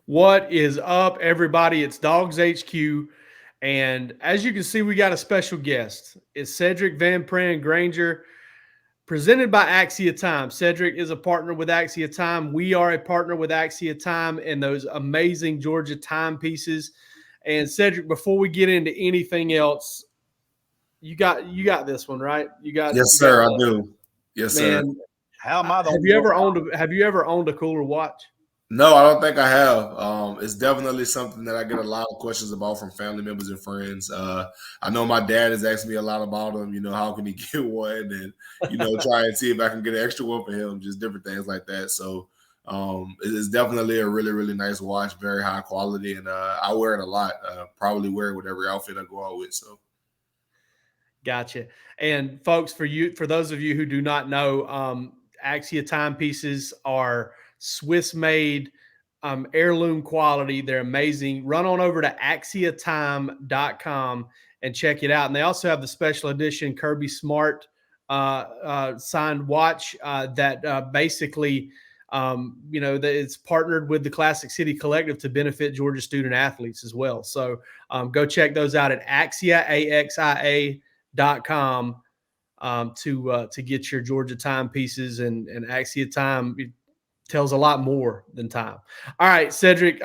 What is up, everybody? It's DawgsHQ. And as you can see, we got a special guest. It's Sedrick Van Pran Granger, presented by Axia Time. Sedrick is a partner with Axia Time. We are a partner with Axia Time and those amazing Georgia timepieces. And Sedrick, before we get into anything else, you got this one, right? Yes, sir, I do. Yes, sir. Man. How am I the Have only you one? ever owned a cooler watch? No, I don't think I have. It's definitely something that I get a lot of questions about from family members and friends. I know my dad has asked me a lot about them. How can he get one, and try and see if I can get an extra one for him. Just different things like that. So it's definitely a really, really nice watch, very high quality, and I wear it a lot. Probably wear it with every outfit I go out with. So. Gotcha. And folks, for those of you who do not know, Axia timepieces are Swiss-made, heirloom quality. They're amazing. Run on over to axiatime.com and check it out. And they also have the special edition Kirby Smart signed watch that basically, it's partnered with the Classic City Collective to benefit Georgia student athletes as well. So go check those out at AXIA.com to get your Georgia timepieces, and Axia Time tells a lot more than time. All right, Sedrick,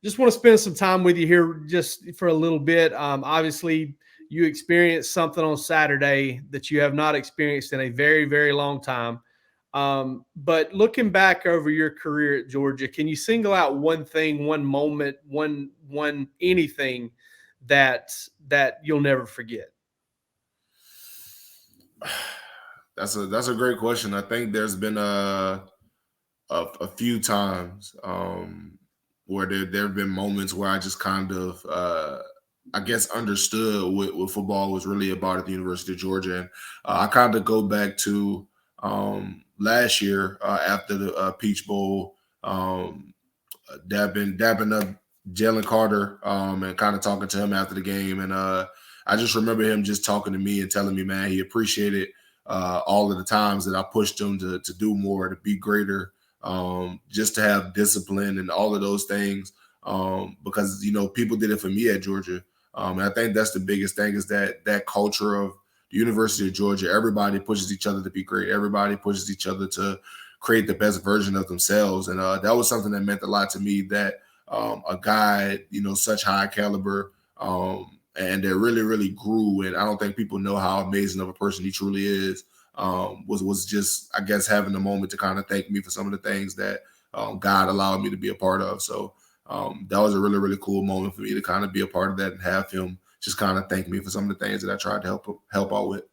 just want to spend some time with you here just for a little bit. Obviously, you experienced something on Saturday that you have not experienced in a very, very long time. But looking back over your career at Georgia, can you single out one thing, one moment, one anything that you'll never forget? That's a great question. I think there's been a few times where there have been moments where I just kind of I guess understood what football was really about at the University of Georgia. And I kind of go back to last year after the Peach Bowl, dabbing up Jalen Carter and kind of talking to him after the game. And I just remember him just talking to me and telling me, man, he appreciated all of the times that I pushed him to do more, to be greater, just to have discipline and all of those things. Because, people did it for me at Georgia. And I think that's the biggest thing is that culture of the University of Georgia. Everybody pushes each other to be great. Everybody pushes each other to create the best version of themselves. And that was something that meant a lot to me, that a guy, such high caliber, and that really, really grew. And I don't think people know how amazing of a person he truly is. Was just, I guess, having a moment to kind of thank me for some of the things that God allowed me to be a part of. So that was a really, really cool moment for me to kind of be a part of that and have him just kind of thank me for some of the things that I tried to help out with.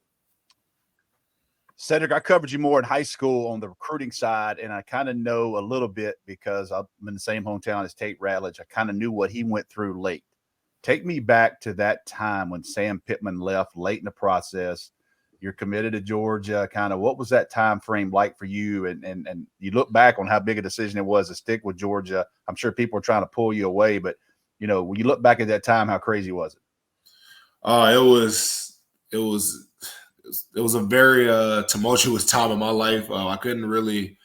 Sedrick, I covered you more in high school on the recruiting side, and I kind of know a little bit because I'm in the same hometown as Tate Ratledge. I kind of knew what he went through late. Take me back to that time when Sam Pittman left late in the process. You're committed to Georgia. Kind of what was that time frame like for you? And you look back on how big a decision it was to stick with Georgia. I'm sure people are trying to pull you away, but when you look back at that time, how crazy was it? It was a very tumultuous time in my life. I couldn't really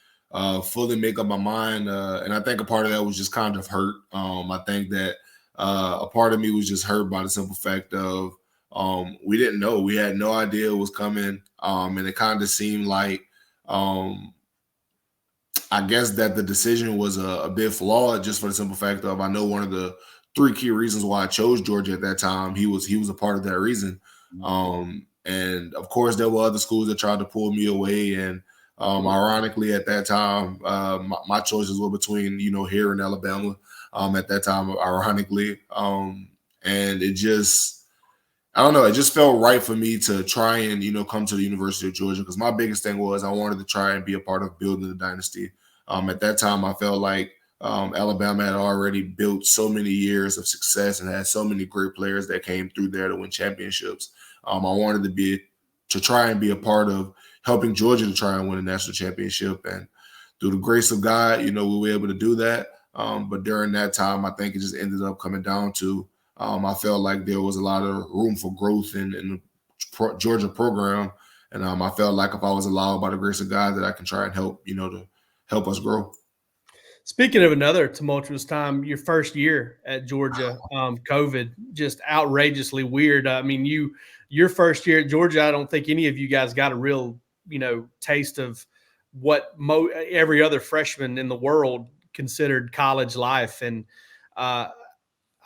fully make up my mind, and I think a part of that was just kind of hurt. I think that a part of me was just hurt by the simple fact of we didn't know. We had no idea it was coming, and it kind of seemed like I guess that the decision was a bit flawed, just for the simple fact of I know one of the three key reasons why I chose Georgia at that time. He was a part of that reason. And of course, there were other schools that tried to pull me away. And ironically, at that time, my choices were between, here in Alabama at that time, ironically. And it just, I don't know, it just felt right for me to try and, come to the University of Georgia, because my biggest thing was I wanted to try and be a part of building the dynasty. At that time, I felt like Alabama had already built so many years of success and had so many great players that came through there to win championships. I wanted to try and be a part of helping Georgia to try and win a national championship. And through the grace of God, we were able to do that. But during that time, I think it just ended up coming down to I felt like there was a lot of room for growth in the Georgia program. And I felt like if I was allowed by the grace of God that I can try and help, to help us grow. Speaking of another tumultuous time, your first year at Georgia, COVID, just outrageously weird. I mean, your first year at Georgia, I don't think any of you guys got a real, taste of what every other freshman in the world considered college life. And but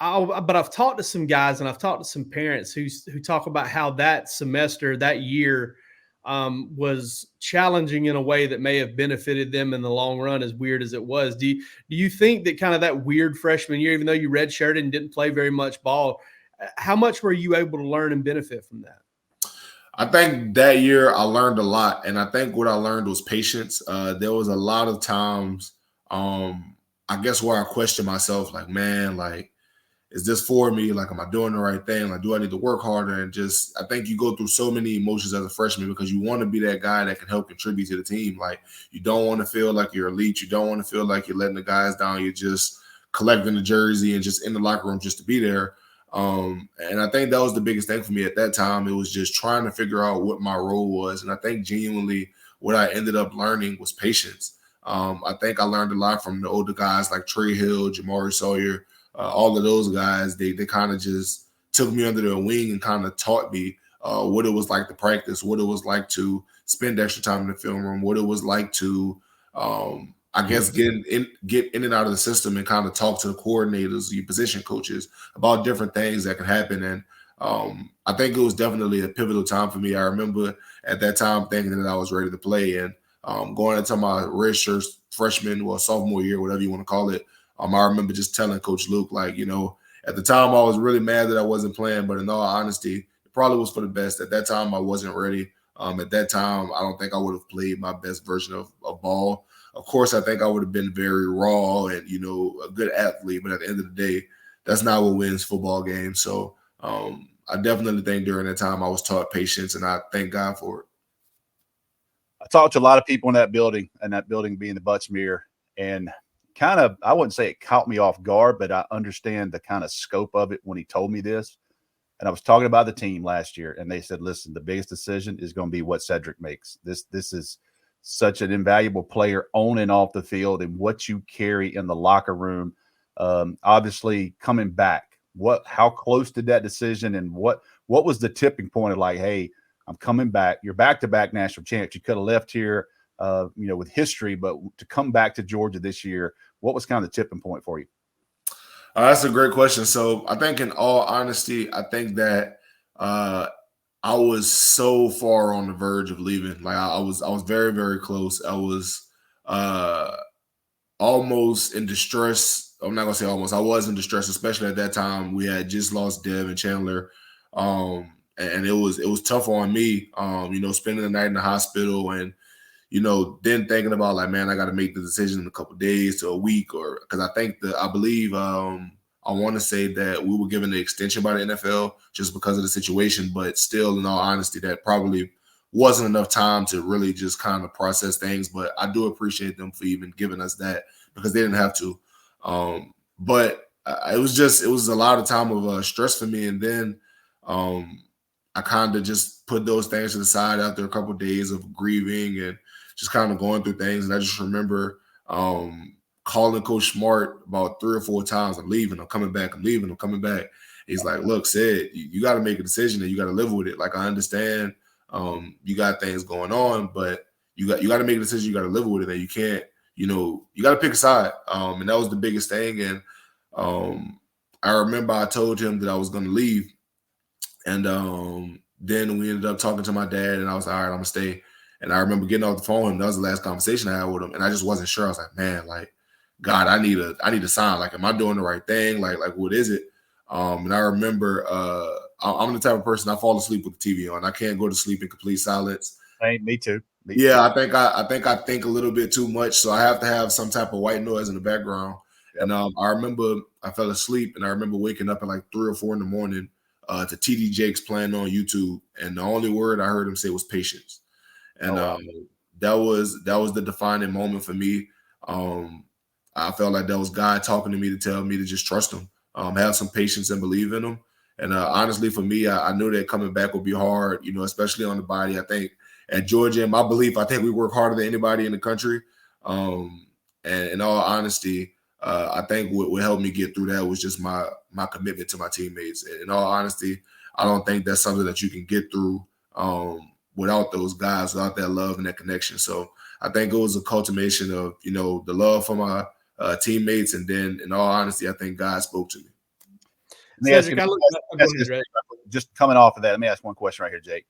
I've talked to some guys and I've talked to some parents who talk about how that semester, that year, was challenging in a way that may have benefited them in the long run, as weird as it was. Do you think that kind of that weird freshman year, even though you redshirted and didn't play very much ball, how much were you able to learn and benefit from that? I think that year I learned a lot, and I think what I learned was patience. There was a lot of times, I guess, where I questioned myself, like, man, like, is this for me? Like, am I doing the right thing? Like, do I need to work harder? And just, I think you go through so many emotions as a freshman because you want to be that guy that can help contribute to the team. Like, you don't want to feel like you're elite. You don't want to feel like you're letting the guys down. You're just collecting the jersey and just in the locker room just to be there. And I think that was the biggest thing for me at that time. It was just trying to figure out what my role was. And I think genuinely what I ended up learning was patience. I think I learned a lot from the older guys like Trey Hill, Jamari Sawyer, all of those guys. They kind of just took me under their wing and kind of taught me what it was like to practice, what it was like to spend extra time in the film room, what it was like to I guess get in and out of the system and kind of talk to the coordinators, your position coaches about different things that can happen. And I think it was definitely a pivotal time for me. I remember at that time thinking that I was ready to play, and going into my redshirt freshman or sophomore year, whatever you want to call it. I remember just telling Coach Luke, like, at the time I was really mad that I wasn't playing, but in all honesty, it probably was for the best. At that time, I wasn't ready. At that time, I don't think I would have played my best version of ball. Of course, I think I would have been very raw and, a good athlete. But at the end of the day, that's not what wins football games. So I definitely think during that time I was taught patience, and I thank God for it. I talked to a lot of people in that building, and that building being the Butts-Mehre, and kind of, I wouldn't say it caught me off guard, but I understand the kind of scope of it when he told me this. And I was talking about the team last year, and they said, listen, the biggest decision is going to be what Sedrick makes. This is such an invaluable player on and off the field, and what you carry in the locker room. Obviously coming back, how close did that decision, and what was the tipping point of like, hey, I'm coming back. You're back-to-back national champs. You could have left here, with history, but to come back to Georgia this year, what was kind of the tipping point for you? That's a great question. So I think, in all honesty, I think that I was so far on the verge of leaving. Like, I was very, very close. I was almost in distress. I'm not gonna say almost. I was in distress, especially at that time. We had just lost Dev and Chandler, and it was tough on me. Spending the night in the hospital, and then thinking about, like, man, I got to make the decision in a couple of days to a week, or because I believe I want to say that we were given the extension by the NFL just because of the situation, but still, in all honesty, that probably wasn't enough time to really just kind of process things. But I do appreciate them for even giving us that, because they didn't have to. But it was a lot of time of stress for me. And then I kind of just put those things to the side after a couple of days of grieving and just kind of going through things. And I just remember calling Coach Smart about 3 or 4 times. I'm leaving, I'm coming back, I'm leaving, I'm coming back. He's like, look, Sid, you got to make a decision and you got to live with it. Like, I understand you got things going on, but you got to make a decision. You got to live with it, and you can't, you got to pick a side. And that was the biggest thing. And I remember I told him that I was going to leave. And then we ended up talking to my dad, and I was like, all right, I'm going to stay. And I remember getting off the phone, and that was the last conversation I had with him. And I just wasn't sure. I was like, man, like, God, I need a sign. Like, am I doing the right thing? Like what is it? And I remember I'm the type of person, I fall asleep with the TV on. I can't go to sleep in complete silence. Hey, me too. I think I think a little bit too much, so I have to have some type of white noise in the background. Yep. And I remember I fell asleep, and I remember waking up at like 3 or 4 in the morning to TD Jakes playing on YouTube, and the only word I heard him say was patience. And that was the defining moment for me. I felt like that was God talking to me to tell me to just trust him, have some patience and believe in him. And honestly, for me, I knew that coming back would be hard, especially on the body. I think at Georgia, in my belief, I think we work harder than anybody in the country. And And in all honesty, I think what helped me get through that was just my commitment to my teammates. And in all honesty, I don't think that's something that you can get through without those guys, without that love and that connection. So I think it was a cultivation of, the love for my teammates. And then in all honesty, I think God spoke to me. Sedrick, just coming off of that, let me ask one question right here, Jake.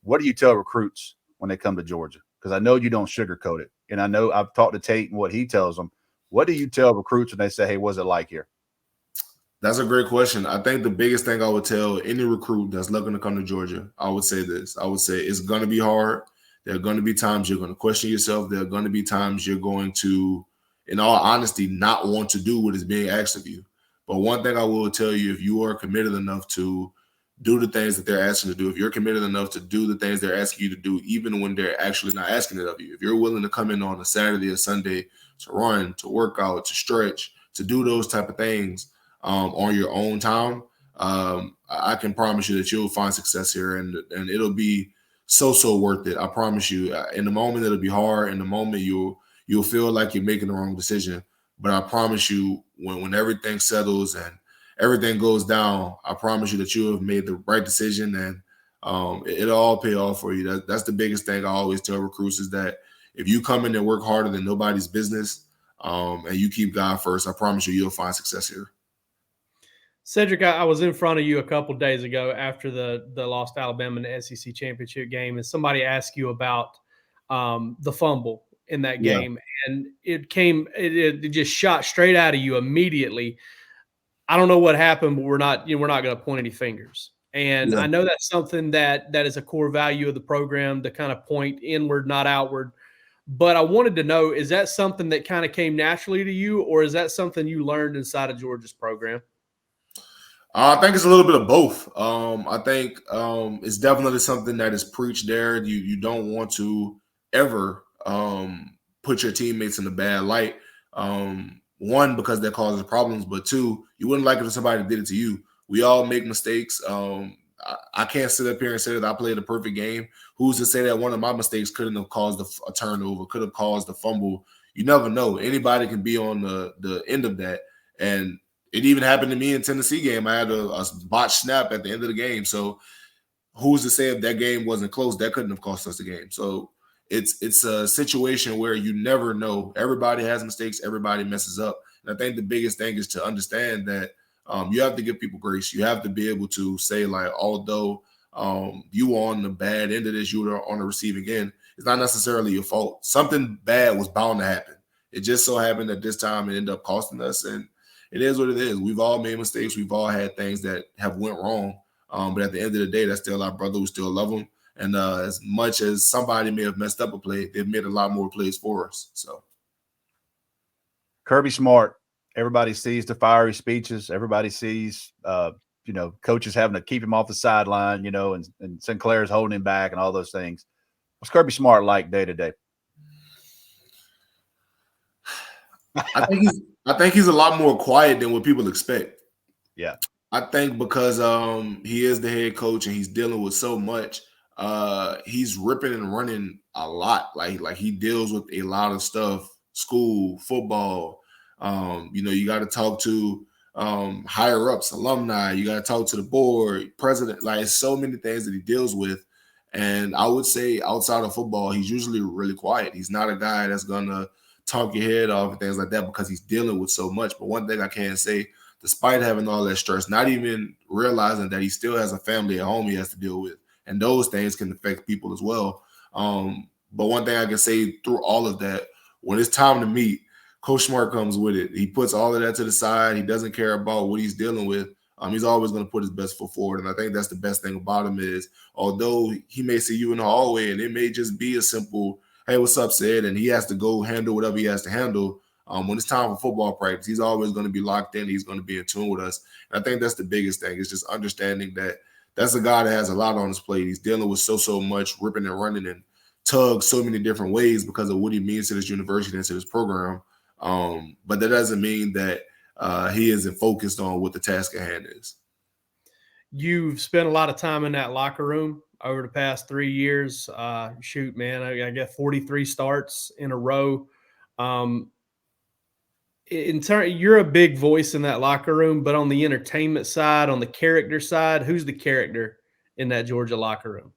What do you tell recruits when they come to Georgia? Because I know you don't sugarcoat it. And I know I've talked to Tate and what he tells them. What do you tell recruits when they say, hey, what's it like here? That's a great question. I think the biggest thing I would tell any recruit that's looking to come to Georgia, I would say this. I would say it's going to be hard. There are going to be times you're going to question yourself. There are going to be times you're going to, in all honesty, not want to do what is being asked of you. But one thing I will tell you, if you are committed enough to do the things that they're asking to do, if you're committed enough to do the things they're asking you to do, even when they're actually not asking it of you, if you're willing to come in on a Saturday or Sunday to run, to work out, to stretch, to do those type of things on your own time, I can promise you that you'll find success here, and it'll be so worth it. I promise you. In the moment, it'll be hard. In the moment, you'll feel like you're making the wrong decision. But I promise you, when everything settles and everything goes down, I promise you that you have made the right decision, and it'll all pay off for you. That's the biggest thing I always tell recruits is that if you come in and work harder than nobody's business, and you keep God first, I promise you'll find success here. Sedrick, I was in front of you a couple of days ago after the loss to Alabama in the SEC championship game, and somebody asked you about the fumble in that game, and it just shot straight out of you immediately. I don't know what happened, but we're not going to point any fingers. And I know that's something that is a core value of the program, to kind of point inward, not outward. But I wanted to know, is that something that kind of came naturally to you, or is that something you learned inside of Georgia's program? I think it's a little bit of both. I think it's definitely something that is preached there. You don't want to ever put your teammates in a bad light. One, because that causes problems, but two, you wouldn't like it if somebody did it to you. We all make mistakes. I can't sit up here and say that I played a perfect game. Who's to say that one of my mistakes couldn't have caused a turnover, could have caused a fumble? You never know. Anybody can be on the end of that. And it even happened to me in Tennessee game. I had a botched snap at the end of the game. So who's to say if that game wasn't close, that couldn't have cost us the game. So it's a situation where you never know. Everybody has mistakes. Everybody messes up. And I think the biggest thing is to understand that you have to give people grace. You have to be able to say, like, although you were on the bad end of this, you were on the receiving end, it's not necessarily your fault. Something bad was bound to happen. It just so happened that this time it ended up costing us, and it is what it is. We've all made mistakes. We've all had things that have went wrong. But at the end of the day, that's still our brother. We still love him. And as much as somebody may have messed up a play, they've made a lot more plays for us. So, Kirby Smart. Everybody sees the fiery speeches. Everybody sees, coaches having to keep him off the sideline, and Sinclair's holding him back and all those things. What's Kirby Smart like day to day? I think he's a lot more quiet than what people expect. Yeah. I think because he is the head coach and he's dealing with so much, he's ripping and running a lot. Like he deals with a lot of stuff, school, football. You got to talk to higher ups, alumni. You got to talk to the board, president. Like, so many things that he deals with. And I would say outside of football, he's usually really quiet. He's not a guy that's going to talk your head off and things like that because he's dealing with so much. But one thing I can say, despite having all that stress, not even realizing that he still has a family at home he has to deal with. And those things can affect people as well. But one thing I can say through all of that, when it's time to meet, Coach Smart comes with it. He puts all of that to the side. He doesn't care about what he's dealing with. He's always going to put his best foot forward. And I think that's the best thing about him is, although he may see you in the hallway and it may just be a simple, hey, what's up, Sid? And he has to go handle whatever he has to handle. When it's time for football practice, he's always going to be locked in. He's going to be in tune with us. And I think that's the biggest thing. It's just understanding that that's a guy that has a lot on his plate. He's dealing with so much, ripping and running and tugs so many different ways because of what he means to this university and to this program. But that doesn't mean that he isn't focused on what the task at hand is. You've spent a lot of time in that locker room over the past 3 years. I got 43 starts in a row. in turn, you're a big voice in that locker room, but on the entertainment side, on the character side, who's the character in that Georgia locker room?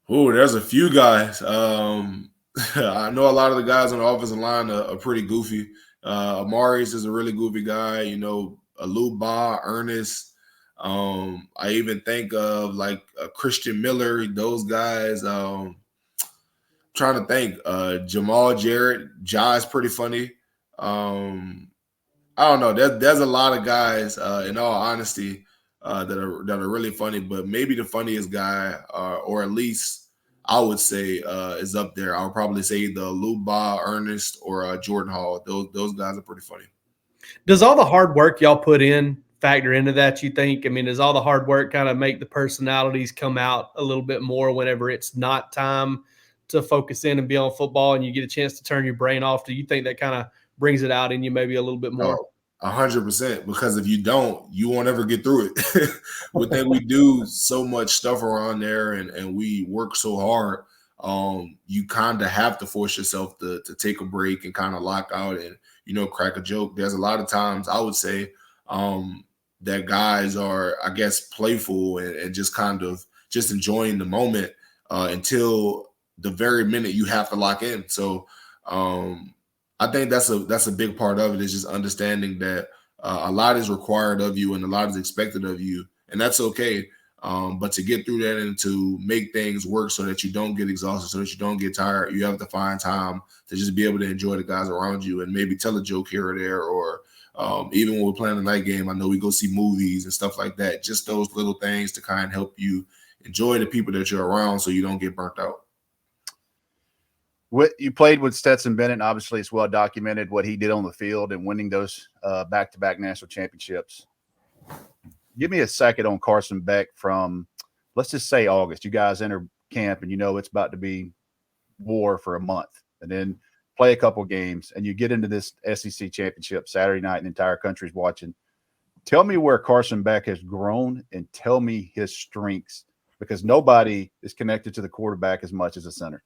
Oh, there's a few guys. I know a lot of the guys on the offensive line are pretty goofy. Amari's is a really goofy guy. You know, Aluba, Ernest. I even think of like Christian Miller. Those guys. Trying to think. Jamal Jarrett. Jai's pretty funny. I don't know. There's a lot of guys, in all honesty, that are really funny. But maybe the funniest guy, or at least I would say, is up there. I would probably say either Luba, Ernest, or Jordan Hall. Those guys are pretty funny. Does all the hard work y'all put in factor into that, you think? I mean, does all the hard work kind of make the personalities come out a little bit more whenever it's not time to focus in and be on football and you get a chance to turn your brain off? Do you think that kind of brings it out in you maybe a little bit more? 100%. Because if you don't, you won't ever get through it. But then we do so much stuff around there, and we work so hard. You kind of have to force yourself to take a break and kind of lock out and, you know, crack a joke. There's a lot of times I would say that guys are, I guess, playful and just kind of just enjoying the moment until the very minute you have to lock in. So I think that's a big part of it, is just understanding that a lot is required of you and a lot is expected of you, and that's okay. But to get through that and to make things work so that you don't get exhausted, so that you don't get tired, you have to find time to just be able to enjoy the guys around you and maybe tell a joke here or there, or even when we're playing a night game, I know we go see movies and stuff like that. Just those little things to kind of help you enjoy the people that you're around so you don't get burnt out. What you played with Stetson Bennett, obviously it's well documented what he did on the field and winning those back-to-back national championships. Give me a second on Carson Beck from, let's just say August. You guys enter camp and you know it's about to be war for a month, and then play a couple games, and you get into this SEC championship Saturday night and the entire country's watching. Tell me where Carson Beck has grown and tell me his strengths, because nobody is connected to the quarterback as much as a center.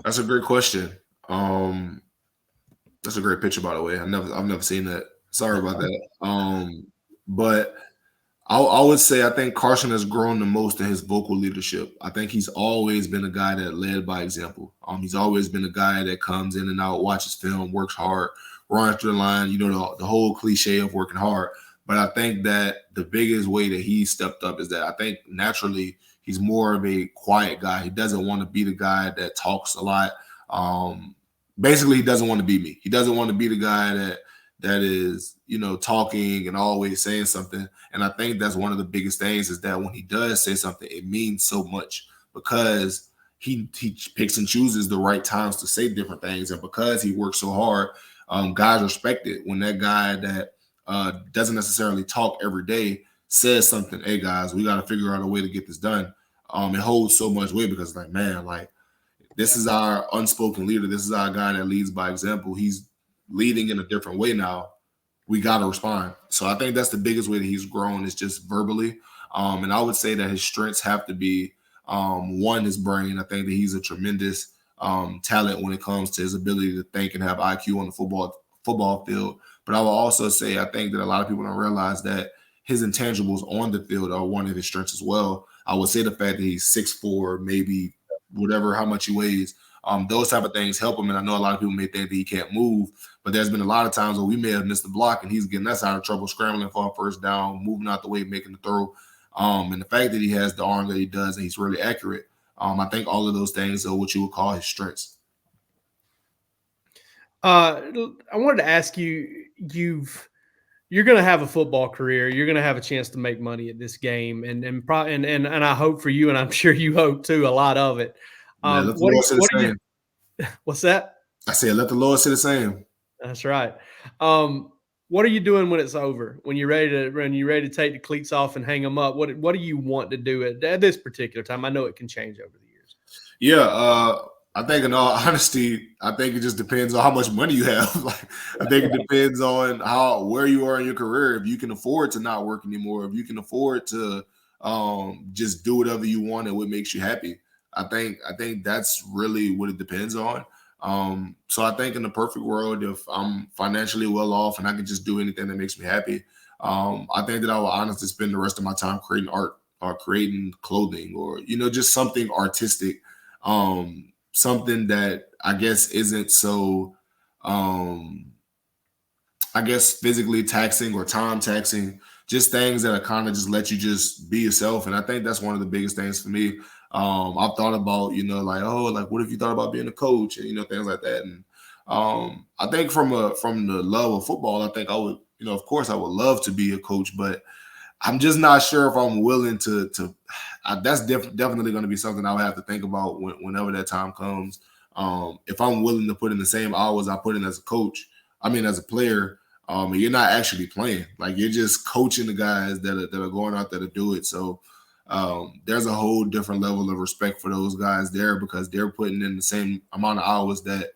That's a great question. That's a great picture, by the way. I've never seen that. Sorry about that. But I would say I think Carson has grown the most in his vocal leadership. I think he's always been a guy that led by example. He's always been a guy that comes in and out, watches film, works hard, runs through the line. You know, the whole cliche of working hard. But I think that the biggest way that he stepped up is that I think naturally he's more of a quiet guy. He doesn't want to be the guy that talks a lot. Basically, he doesn't want to be me. He doesn't want to be the guy that is, you know, talking and always saying something. And I think that's one of the biggest things, is that when he does say something, it means so much, because he picks and chooses the right times to say different things. And because he works so hard, guys respect it when that guy that doesn't necessarily talk every day says something. Hey guys, we got to figure out a way to get this done. It holds so much weight, because like, man, like, this is our unspoken leader. This is our guy that leads by example. He's leading in a different way now. We got to respond. So I think that's the biggest way that he's grown, is just verbally. And I would say that his strengths have to be, one, his brain. I think that he's a tremendous talent when it comes to his ability to think and have IQ on the football field. But I will also say, I think that a lot of people don't realize that his intangibles on the field are one of his strengths as well. I would say the fact that he's 6'4", maybe whatever, how much he weighs, those type of things help him. And I know a lot of people may think that he can't move, but there's been a lot of times where we may have missed the block and he's getting us out of trouble, scrambling for a first down, moving out the way, making the throw. And the fact that he has the arm that he does and he's really accurate, I think all of those things are what you would call his strengths. I wanted to ask you, you're going to have a football career. You're going to have a chance to make money at this game, and I hope for you, and I'm sure you hope too, a lot of it. What's that? I said, let the Lord say the same. That's right. What are you doing when it's over? When you're ready to take the cleats off and hang them up? What do you want to do at this particular time? I know it can change over the years. Yeah, I think in all honesty, I think it just depends on how much money you have. Like, I think it depends on where you are in your career. If you can afford to not work anymore, if you can afford to just do whatever you want and what makes you happy. I think that's really what it depends on. So I think in the perfect world, if I'm financially well off and I can just do anything that makes me happy, I think that I will honestly spend the rest of my time creating art or creating clothing or, just something artistic, something that I guess isn't so, I guess, physically taxing or time taxing, just things that are kind of just let you just be yourself. And I think that's one of the biggest things for me. I've thought about, like, what if you thought about being a coach and, things like that. And I think from the love of football, I think I would, of course I would love to be a coach, but I'm just not sure if I'm willing to that's definitely going to be something I would have to think about whenever that time comes. If I'm willing to put in the same hours I put in as a coach, as a player, and you're not actually playing, like you're just coaching the guys that are going out there to do it. So there's a whole different level of respect for those guys there because they're putting in the same amount of hours that,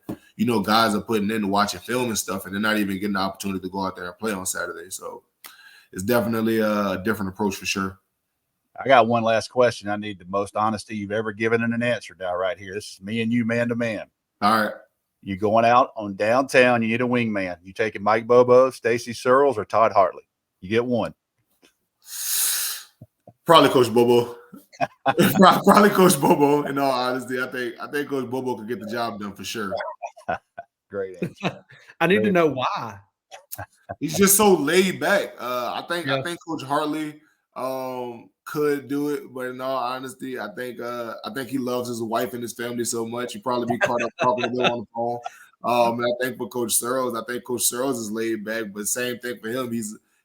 guys are putting in to watching film and stuff, and they're not even getting the opportunity to go out there and play on Saturday. So it's definitely a different approach for sure. I got one last question. I need the most honesty you've ever given in an answer now right here. This is me and you man to man. All right. You going out on downtown, you need a wingman. You taking Mike Bobo, Stacey Searles, or Todd Hartley? You get one. Probably Coach Bobo. Probably Coach Bobo. In all honesty, I think Coach Bobo could get the job done for sure. Great answer. I need to know why. He's just so laid back. I think Coach Hartley could do it, but in all honesty, I think he loves his wife and his family so much he'd probably be caught up talking to them on the phone. And I think for Coach Searles, Coach Searles is laid back, but same thing for him.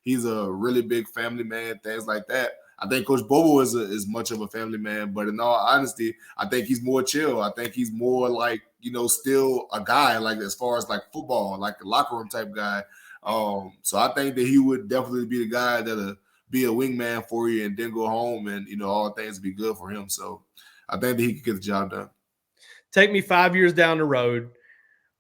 He's a really big family man, things like that. I think Coach Bobo is much of a family man, but in all honesty, I think he's more chill. I think he's more like, still a guy, like as far as like football, like a locker room type guy. So I think that he would definitely be the guy that'll be a wingman for you and then go home and, all things be good for him. So I think that he could get the job done. Take me 5 years down the road.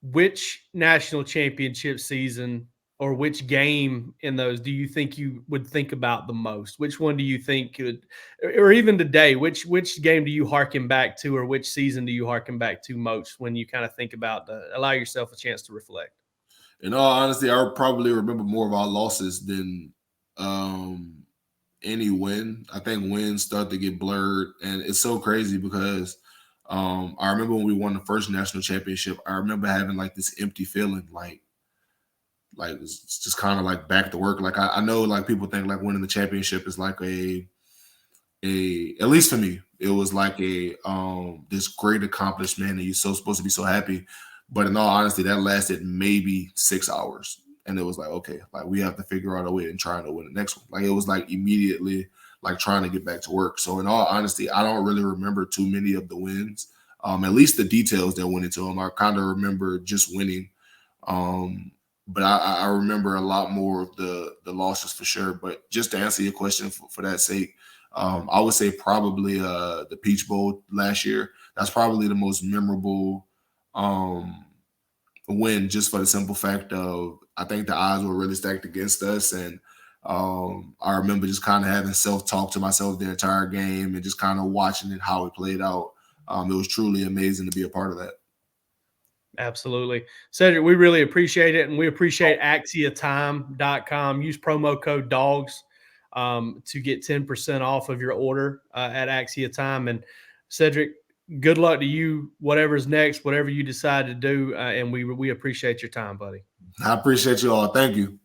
Which national championship season or which game in those do you think you would think about the most? Which one do you think could, or even today, which game do you harken back to, or which season do you harken back to most when you kind of think about allow yourself a chance to reflect? In all honesty, I would probably remember more of our losses than any win. I think wins start to get blurred, and it's so crazy because I remember when we won the first national championship, I remember having like this empty feeling, like it's just kind of like back to work. Like I know like people think like winning the championship is like a at least for me, it was like a this great accomplishment and you're so supposed to be so happy. But in all honesty, that lasted maybe 6 hours. And it was like, okay, like we have to figure out a way and trying to win the next one. Like it was like immediately like trying to get back to work. So in all honesty, I don't really remember too many of the wins. At least the details that went into them. I kind of remember just winning. But I remember a lot more of the losses for sure. But just to answer your question for that sake, I would say probably the Peach Bowl last year. That's probably the most memorable win, just for the simple fact of I think the odds were really stacked against us. And I remember just kind of having self-talk to myself the entire game and just kind of watching it, how it played out. It was truly amazing to be a part of that. Absolutely. Sedrick, we really appreciate it. And we appreciate AxiaTime.com. Use promo code DAWGS to get 10% off of your order at Axia Time. And Sedrick, good luck to you, whatever's next, whatever you decide to do. And we appreciate your time, buddy. I appreciate you all. Thank you.